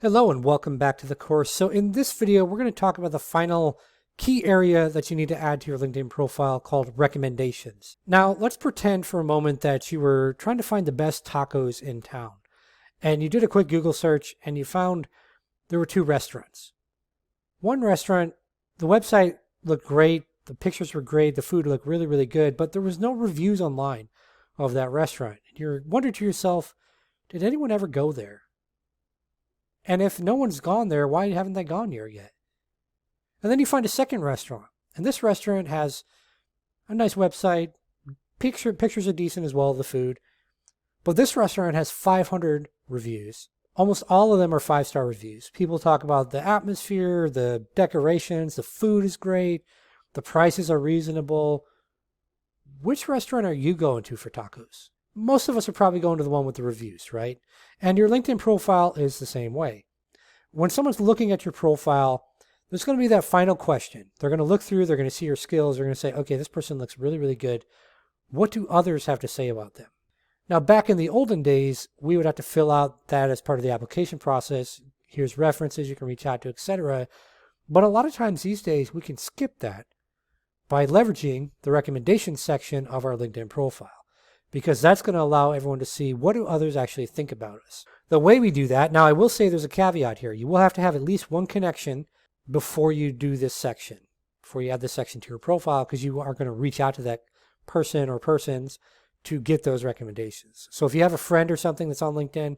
Hello and welcome back to the course. So in this video, we're going to talk about the final key area that you need to add to your LinkedIn profile called recommendations. Now, let's pretend for a moment that you were trying to find the best tacos in town. And you did a quick Google search and you found there were two restaurants. One restaurant, the website looked great, the pictures were great, the food looked really, really good, but there was no reviews online of that restaurant. And you're wondering to yourself, did anyone ever go there? And if no one's gone there, why haven't they gone there yet? And then you find a second restaurant. And this restaurant has a nice website. Pictures are decent as well of the food. But this restaurant has 500 reviews. Almost all of them are 5-star reviews. People talk about the atmosphere, the decorations, the food is great, the prices are reasonable. Which restaurant are you going to for tacos? Most of us are probably going to the one with the reviews, right? And your LinkedIn profile is the same way. When someone's looking at your profile, there's going to be that final question. They're going to look through, they're going to see your skills, they're going to say, okay, this person looks really, really good. What do others have to say about them? Now, back in the olden days, we would have to fill out that as part of the application process. Here's references you can reach out to, etc. But a lot of times these days, we can skip that by leveraging the recommendations section of our LinkedIn profile, because that's going to allow everyone to see what do others actually think about us. The way we do that, now I will say there's a caveat here. You will have to have at least one connection before you do this section, before you add this section to your profile, because you are going to reach out to that person or persons to get those recommendations. So if you have a friend or something that's on LinkedIn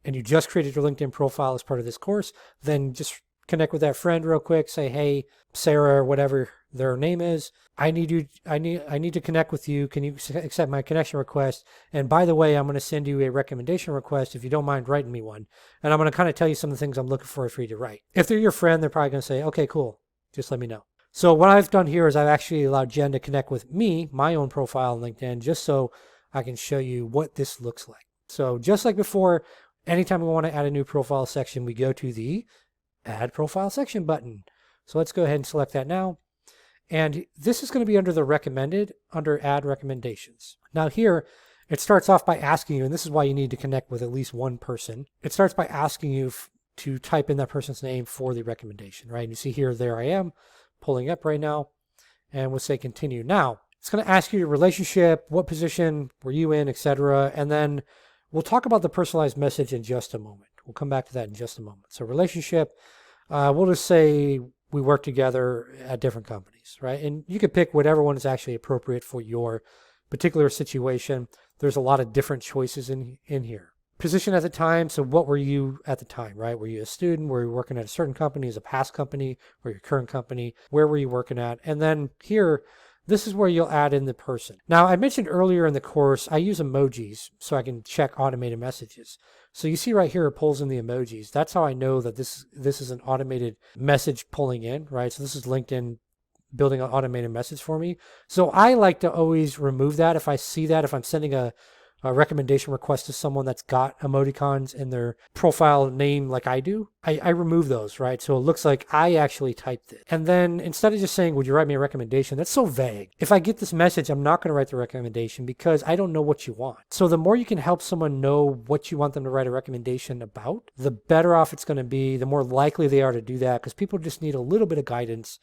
and you just created your LinkedIn profile as part of this course, then just connect with that friend real quick. Say, hey, Sarah, or whatever their name is, I need to connect with you. Can you accept my connection request? And by the way, I'm going to send you a recommendation request if you don't mind writing me one. And I'm going to kind of tell you some of the things I'm looking for you to write. If they're your friend, they're probably going to say, okay, cool. Just let me know. So what I've done here is I've actually allowed Jen to connect with me, my own profile on LinkedIn, just so I can show you what this looks like. So just like before, anytime we want to add a new profile section, we go to the Add Profile Section button. So let's go ahead and select that now. And this is going to be under the recommended, under Add Recommendations. Now here, it starts off by asking you, and this is why you need to connect with at least one person. It starts by asking you to type in that person's name for the recommendation, right? And you see here, there I am, pulling up right now, and we'll say continue. Now, it's going to ask you your relationship, what position were you in, etc. And then we'll talk about the personalized message in just a moment. We'll come back to that in just a moment. So relationship, we'll just say we work together at different companies, right? And you can pick whatever one is actually appropriate for your particular situation. There's a lot of different choices in here. Position at the time, so what were you at the time, right? Were you a student? Were you working at a certain company as a past company or your current company? Where were you working at? And then here, this is where you'll add in the person. Now, I mentioned earlier in the course, I use emojis so I can check automated messages. So you see right here, it pulls in the emojis. That's how I know that this is an automated message pulling in, right? So this is LinkedIn building an automated message for me. So I like to always remove that. If I see that, if I'm sending a recommendation request to someone that's got emoticons in their profile name like I do, I remove those, right? So it looks like I actually typed it. And then instead of just saying, would you write me a recommendation? That's so vague. If I get this message, I'm not going to write the recommendation because I don't know what you want. So the more you can help someone know what you want them to write a recommendation about, the better off it's going to be, the more likely they are to do that, because people just need a little bit of guidance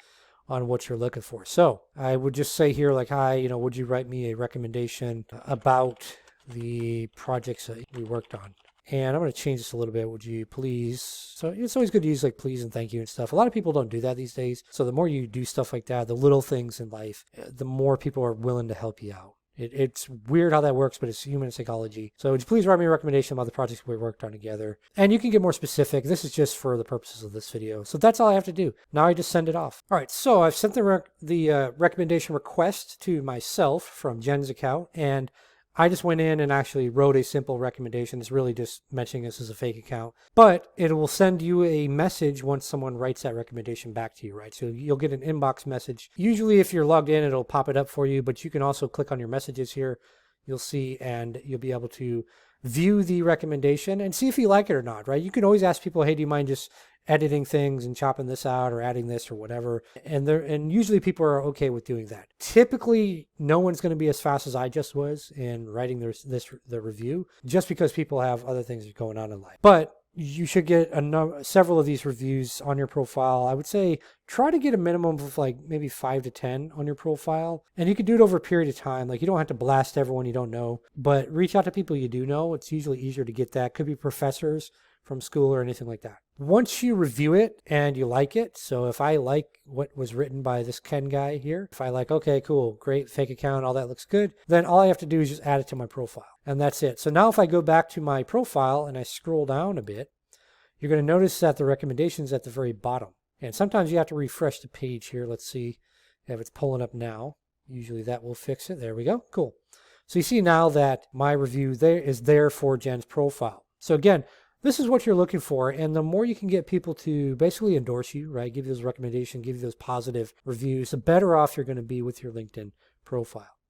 on what you're looking for. So I would just say here like, hi, would you write me a recommendation about the projects that we worked on? And I'm going to change this a little bit. Would you please? So it's always good to use like please and thank you and stuff. A lot of people don't do that these days. So the more you do stuff like that, the little things in life, the more people are willing to help you out. It's weird how that works, but it's human psychology. So would you please write me a recommendation about the projects we worked on together? And you can get more specific. This is just for the purposes of this video. So that's all I have to do. Now I just send it off. All right, so I've sent the recommendation request to myself from Jen's account, and I just went in and actually wrote a simple recommendation. It's really just mentioning this as a fake account, but it will send you a message once someone writes that recommendation back to you, right? So you'll get an inbox message. Usually if you're logged in, it'll pop it up for you, but you can also click on your messages here. You'll see, and you'll be able to view the recommendation and see if you like it or not, right? You can always ask people, hey, do you mind just editing things and chopping this out or adding this or whatever? And usually people are okay with doing that. Typically, no one's going to be as fast as I just was in writing the review, just because people have other things going on in life. But you should get several of these reviews on your profile. I would say try to get a minimum of like maybe 5 to 10 on your profile. And you can do it over a period of time. Like you don't have to blast everyone you don't know, but reach out to people you do know. It's usually easier to get that. Could be professors from school or anything like that. Once you review it and you like it, so if I like what was written by this Ken guy here, if I like, okay, cool, great, fake account, all that looks good, then all I have to do is just add it to my profile. And that's it. So now if I go back to my profile and I scroll down a bit, you're going to notice that the recommendations at the very bottom. And sometimes you have to refresh the page here. Let's see if it's pulling up now. Usually that will fix it. There we go. Cool. So you see now that my review there is there for Jen's profile. So again, this is what you're looking for, and the more you can get people to basically endorse you, right, give you those recommendations, give you those positive reviews, the better off you're going to be with your LinkedIn profile.